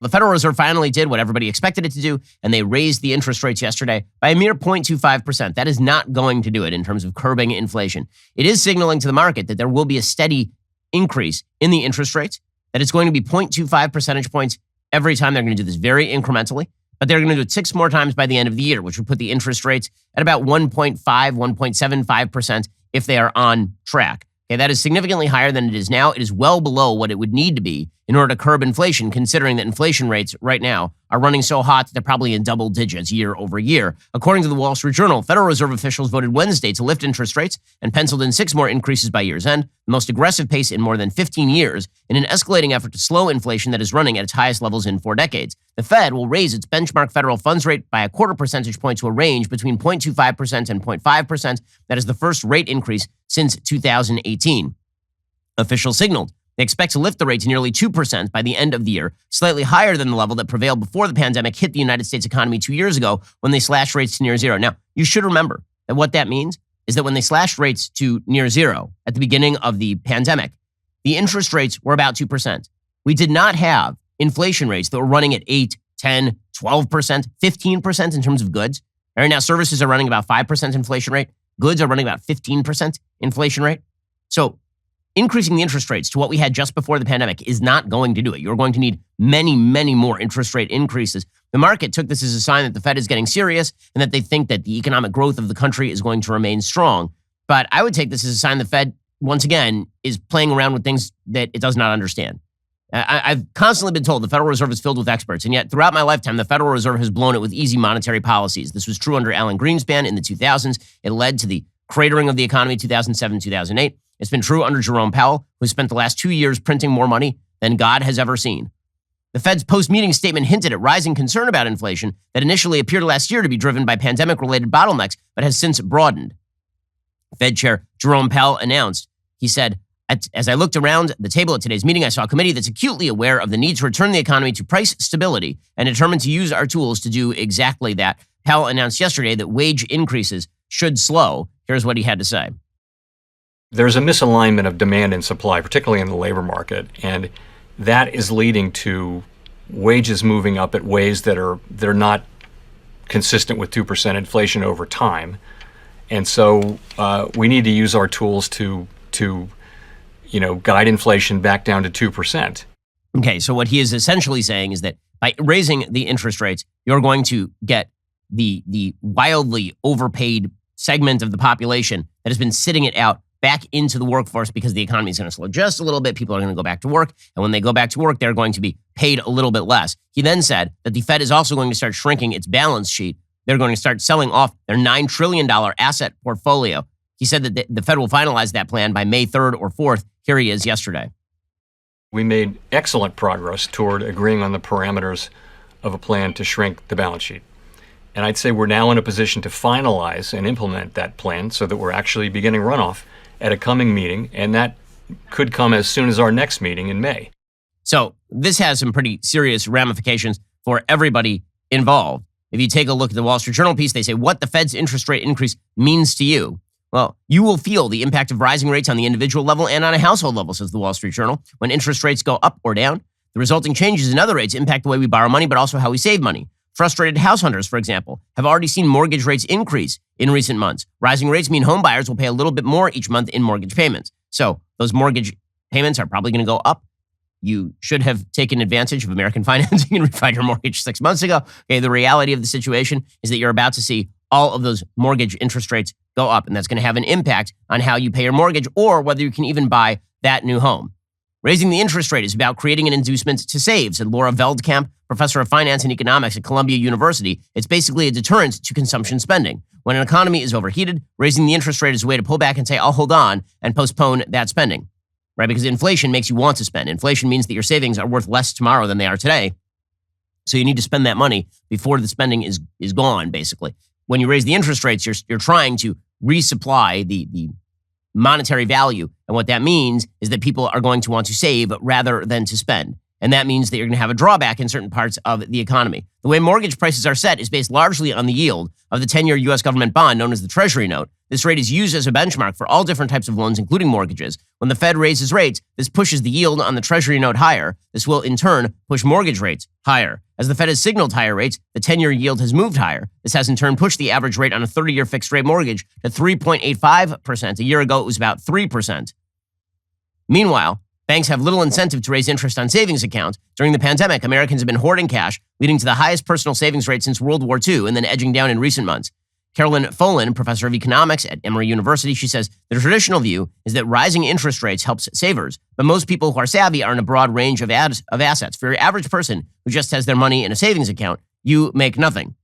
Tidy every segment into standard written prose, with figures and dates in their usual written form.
The Federal Reserve finally did what everybody expected it to do, and they raised the interest rates yesterday by a mere 0.25%. That is not going to do it in terms of curbing inflation. It is signaling to the market that there will be a steady increase in the interest rates, that it's going to be 0.25 percentage points every time. They're going to do this very incrementally, but they're going to do it 6 more times by the end of the year, which would put the interest rates at about 1.5, 1.75% if they are on track. Okay, that is significantly higher than it is now. It is well below what it would need to be in order to curb inflation, considering that inflation rates right now are running so hot that they're probably in double digits year over year. According to the Wall Street Journal, Federal Reserve officials voted Wednesday to lift interest rates and penciled in 6 more increases by year's end, the most aggressive pace in more than 15 years, in an escalating effort to slow inflation that is running at its highest levels in 4 decades. The Fed will raise its benchmark federal funds rate by a 0.25 percentage point to a range between 0.25% and 0.5%. That is the first rate increase since 2018. Officials signaled they expect to lift the rate to nearly 2% by the end of the year, slightly higher than the level that prevailed before the pandemic hit the United States economy 2 years ago when they slashed rates to near zero. Now, you should remember that what that means is that when they slashed rates to near zero at the beginning of the pandemic, the interest rates were about 2%. We did not have inflation rates that were running at 8, 10, 12%, 15% in terms of goods. Right now, services are running about 5% inflation rate. Goods are running about 15% inflation rate. So increasing the interest rates to what we had just before the pandemic is not going to do it. You're going to need many, many more interest rate increases. The market took this as a sign that the Fed is getting serious and that they think that the economic growth of the country is going to remain strong. But I would take this as a sign the Fed, once again, is playing around with things that it does not understand. I've constantly been told the Federal Reserve is filled with experts, and yet throughout my lifetime, the Federal Reserve has blown it with easy monetary policies. This was true under Alan Greenspan in the 2000s. It led to the cratering of the economy 2007, 2008. It's been true under Jerome Powell, who spent the last 2 years printing more money than God has ever seen. The Fed's post-meeting statement hinted at rising concern about inflation that initially appeared last year to be driven by pandemic-related bottlenecks, but has since broadened. Fed Chair Jerome Powell announced, he said, as I looked around the table at today's meeting, I saw a committee that's acutely aware of the need to return the economy to price stability and determined to use our tools to do exactly that. Powell announced yesterday that wage increases should slow. Here's what he had to say. There's a misalignment of demand and supply, particularly in the labor market, and that is leading to wages moving up at ways they're not consistent with 2% inflation over time. And so we need to use our tools to guide inflation back down to 2%. Okay, so what he is essentially saying is that by raising the interest rates, you're going to get the wildly overpaid segment of the population that has been sitting it out back into the workforce because the economy is going to slow just a little bit. People are going to go back to work. And when they go back to work, they're going to be paid a little bit less. He then said that the Fed is also going to start shrinking its balance sheet. They're going to start selling off their $9 trillion asset portfolio. He said that the Fed will finalize that plan by May 3rd or 4th. Here he is yesterday. We made excellent progress toward agreeing on the parameters of a plan to shrink the balance sheet. And I'd say we're now in a position to finalize and implement that plan so that we're actually beginning runoff at a coming meeting, and that could come as soon as our next meeting in May. So this has some pretty serious ramifications for everybody involved. If you take a look at the Wall Street Journal piece, they say what the Fed's interest rate increase means to you. Well, you will feel the impact of rising rates on the individual level and on a household level, says the Wall Street Journal. When interest rates go up or down, the resulting changes in other rates impact the way we borrow money, but also how we save money. Frustrated house hunters, for example, have already seen mortgage rates increase in recent months. Rising rates mean home buyers will pay a little bit more each month in mortgage payments. So those mortgage payments are probably going to go up. You should have taken advantage of American financing and refined your mortgage 6 months ago. Okay, the reality of the situation is that you're about to see all of those mortgage interest rates go up, and that's going to have an impact on how you pay your mortgage or whether you can even buy that new home. Raising the interest rate is about creating an inducement to save, said Laura Veldkamp, professor of finance and economics at Columbia University. It's basically a deterrent to consumption spending. When an economy is overheated, raising the interest rate is a way to pull back and say, I'll hold on and postpone that spending, right? Because inflation makes you want to spend. Inflation means that your savings are worth less tomorrow than they are today. So you need to spend that money before the spending is gone, basically. When you raise the interest rates, you're trying to resupply the monetary value. And what that means is that people are going to want to save rather than to spend. And that means that you're going to have a drawback in certain parts of the economy. The way mortgage prices are set is based largely on the yield of the 10-year U.S. government bond known as the Treasury note. This rate is used as a benchmark for all different types of loans, including mortgages. When the Fed raises rates, this pushes the yield on the Treasury note higher. This will, in turn, push mortgage rates higher. As the Fed has signaled higher rates, the 10-year yield has moved higher. This has, in turn, pushed the average rate on a 30-year fixed-rate mortgage to 3.85%. A year ago, it was about 3%. Meanwhile, banks have little incentive to raise interest on savings accounts. During the pandemic, Americans have been hoarding cash, leading to the highest personal savings rate since World War II and then edging down in recent months. Carolyn Folan, professor of economics at Emory University, she says the traditional view is that rising interest rates helps savers, but most people who are savvy are in a broad range of assets. For your average person who just has their money in a savings account, you make nothing.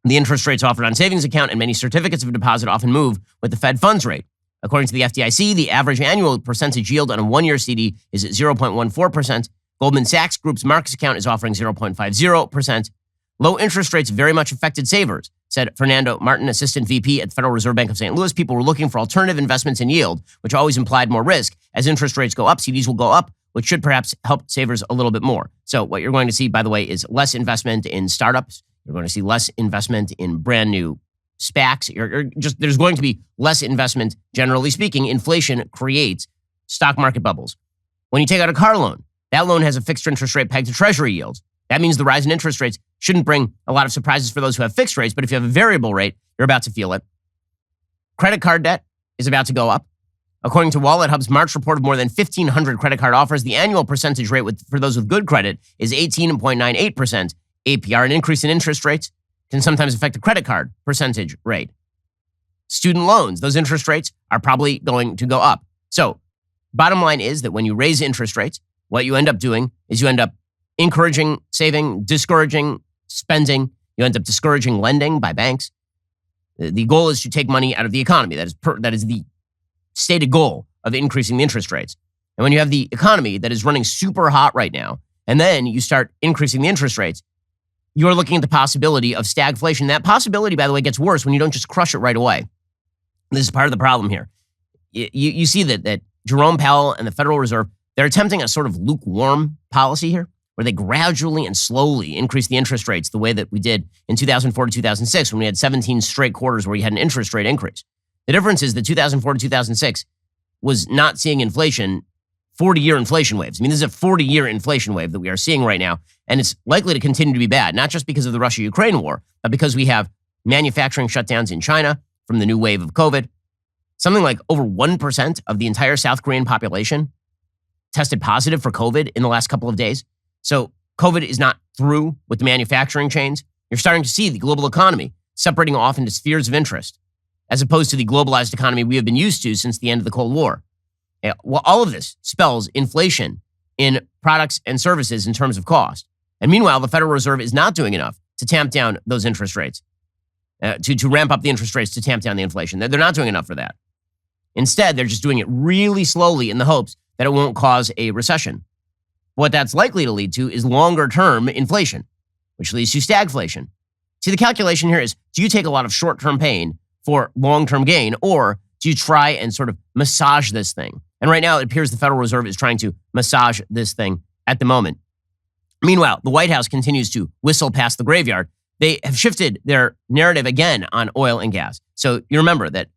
The interest rates offered on savings account and many certificates of deposit often move with the Fed funds rate. According to the FDIC, the average annual percentage yield on a one-year CD is 0.14%. Goldman Sachs Group's Marcus account is offering 0.50%. Low interest rates very much affected savers, said Fernando Martin, assistant VP at the Federal Reserve Bank of St. Louis. People were looking for alternative investments in yield, which always implied more risk. As interest rates go up, CDs will go up, which should perhaps help savers a little bit more. So what you're going to see, by the way, is less investment in startups. You're going to see less investment in brand new SPACs. There's going to be less investment, generally speaking. Inflation creates stock market bubbles. When you take out a car loan, that loan has a fixed interest rate pegged to Treasury yields. That means the rise in interest rates shouldn't bring a lot of surprises for those who have fixed rates, but if you have a variable rate, you're about to feel it. Credit card debt is about to go up. According to Wallet Hub's March report of more than 1,500 credit card offers, the annual percentage rate for those with good credit is 18.98% APR. An increase in interest rates can sometimes affect the credit card percentage rate. Student loans, those interest rates are probably going to go up. So bottom line is that when you raise interest rates, what you end up doing is you end up encouraging saving, discouraging spending. You end up discouraging lending by banks. The goal is to take money out of the economy. That is the stated goal of increasing the interest rates. And when you have the economy that is running super hot right now, and then you start increasing the interest rates, you're looking at the possibility of stagflation. That possibility, by the way, gets worse when you don't just crush it right away. This is part of the problem here. You see that Jerome Powell and the Federal Reserve, they're attempting a sort of lukewarm policy here, where they gradually and slowly increase the interest rates the way that we did in 2004 to 2006 when we had 17 straight quarters where you had an interest rate increase. The difference is that 2004 to 2006 was not seeing inflation, 40-year inflation waves. I mean, this is a 40-year inflation wave that we are seeing right now, and it's likely to continue to be bad, not just because of the Russia-Ukraine war, but because we have manufacturing shutdowns in China from the new wave of COVID. Something like over 1% of the entire South Korean population tested positive for COVID in the last couple of days. So COVID is not through with the manufacturing chains. You're starting to see the global economy separating off into spheres of interest, as opposed to the globalized economy we have been used to since the end of the Cold War. Well, all of this spells inflation in products and services in terms of cost. And meanwhile, the Federal Reserve is not doing enough to tamp down those interest rates, to ramp up the interest rates to tamp down the inflation. They're not doing enough for that. Instead, they're just doing it really slowly in the hopes that it won't cause a recession. What that's likely to lead to is longer-term inflation, which leads to stagflation. See, the calculation here is, do you take a lot of short-term pain for long-term gain, or do you try and sort of massage this thing? And right now, it appears the Federal Reserve is trying to massage this thing at the moment. Meanwhile, the White House continues to whistle past the graveyard. They have shifted their narrative again on oil and gas. So you remember that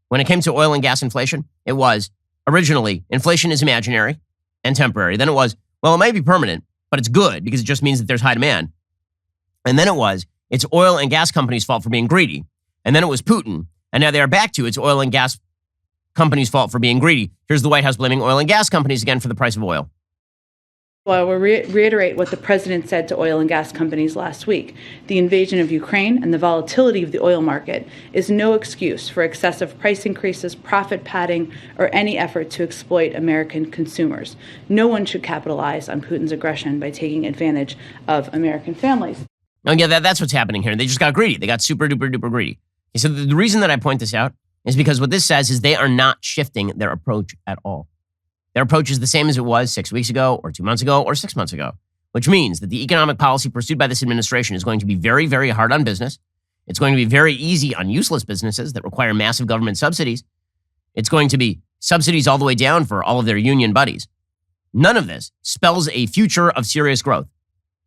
when it came to oil and gas inflation, it was originally inflation is imaginary and temporary. Then it was, well, it might be permanent, but it's good because it just means that there's high demand. And then it was, it's oil and gas companies' fault for being greedy. And then it was Putin. And now they are back to it's oil and gas companies' fault for being greedy. Here's the White House blaming oil and gas companies again for the price of oil. Well, we'll reiterate what the president said to oil and gas companies last week. The invasion of Ukraine and the volatility of the oil market is no excuse for excessive price increases, profit padding, or any effort to exploit American consumers. No one should capitalize on Putin's aggression by taking advantage of American families. Oh, yeah, that's what's happening here. They just got greedy. They got super duper duper greedy. Okay, so the reason that I point this out is because what this says is they are not shifting their approach at all. Their approach is the same as it was 6 weeks ago or 2 months ago or 6 months ago, which means that the economic policy pursued by this administration is going to be very, very hard on business. It's going to be very easy on useless businesses that require massive government subsidies. It's going to be subsidies all the way down for all of their union buddies. None of this spells a future of serious growth.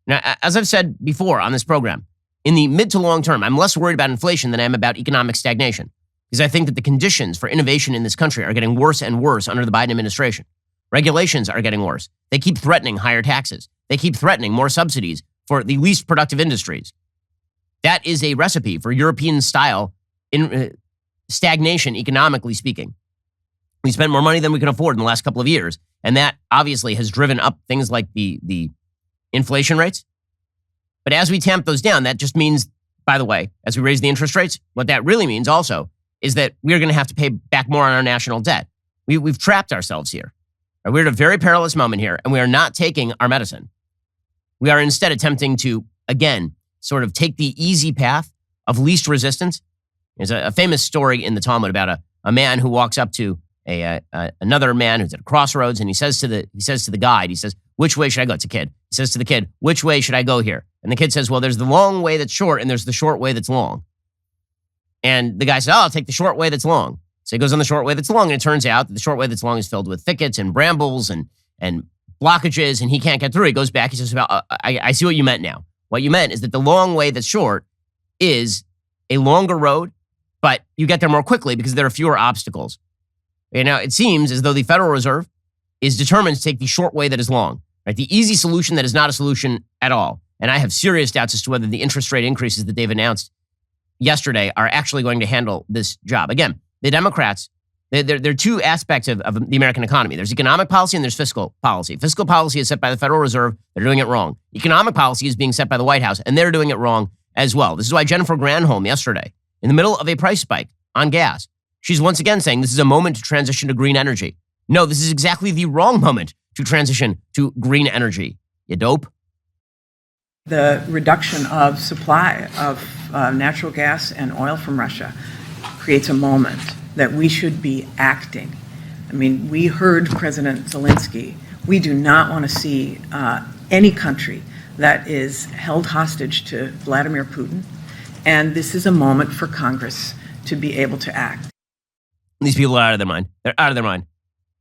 Now, as I've said before on this program, in the mid to long term, I'm less worried about inflation than I am about economic stagnation, because I think that the conditions for innovation in this country are getting worse and worse under the Biden administration. Regulations are getting worse. They keep threatening higher taxes. They keep threatening more subsidies for the least productive industries. That is a recipe for European-style stagnation, economically speaking. We spent more money than we can afford in the last couple of years, and that obviously has driven up things like the inflation rates. But as we tamp those down, that just means, by the way, as we raise the interest rates, what that really means also is that we're going to have to pay back more on our national debt. We've trapped ourselves here. We're at a very perilous moment here, and we are not taking our medicine. We are instead attempting to, again, sort of take the easy path of least resistance. There's a famous story in the Talmud about a man who walks up to another man who's at a crossroads, and he says to the guide, he says, "Which way should I go?" It's a kid. He says to the kid, "Which way should I go here?" And the kid says, "Well, there's the long way that's short, and there's the short way that's long." And the guy says, "Oh, I'll take the short way that's long." So he goes on the short way that's long, and it turns out that the short way that's long is filled with thickets and brambles and blockages, and he can't get through. He goes back. He says, "Well, I see what you meant now. What you meant is that the long way that's short is a longer road, but you get there more quickly because there are fewer obstacles." And now it seems as though the Federal Reserve is determined to take the short way that is long, right? The easy solution that is not a solution at all. And I have serious doubts as to whether the interest rate increases that they've announced yesterday are actually going to handle this job. Again, the Democrats, there are two aspects of the American economy. There's economic policy and there's fiscal policy. Fiscal policy is set by the Federal Reserve. They're doing it wrong. Economic policy is being set by the White House, and they're doing it wrong as well. This is why Jennifer Granholm yesterday, in the middle of a price spike on gas, she's once again saying this is a moment to transition to green energy. No, this is exactly the wrong moment to transition to green energy. You dope. The reduction of supply of natural gas and oil from Russia creates a moment that we should be acting. I mean, we heard President Zelensky. We do not want to see any country that is held hostage to Vladimir Putin. And this is a moment for Congress to be able to act. These people are out of their mind. They're out of their mind.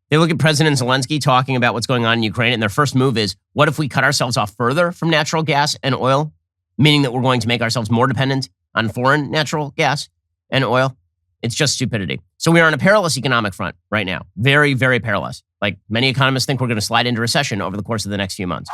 They look at President Zelensky talking about what's going on in Ukraine, and their first move is, what if we cut ourselves off further from natural gas and oil, meaning that we're going to make ourselves more dependent on foreign natural gas and oil? It's just stupidity. So we are on a perilous economic front right now. Very, very perilous. Like many economists think we're going to slide into recession over the course of the next few months.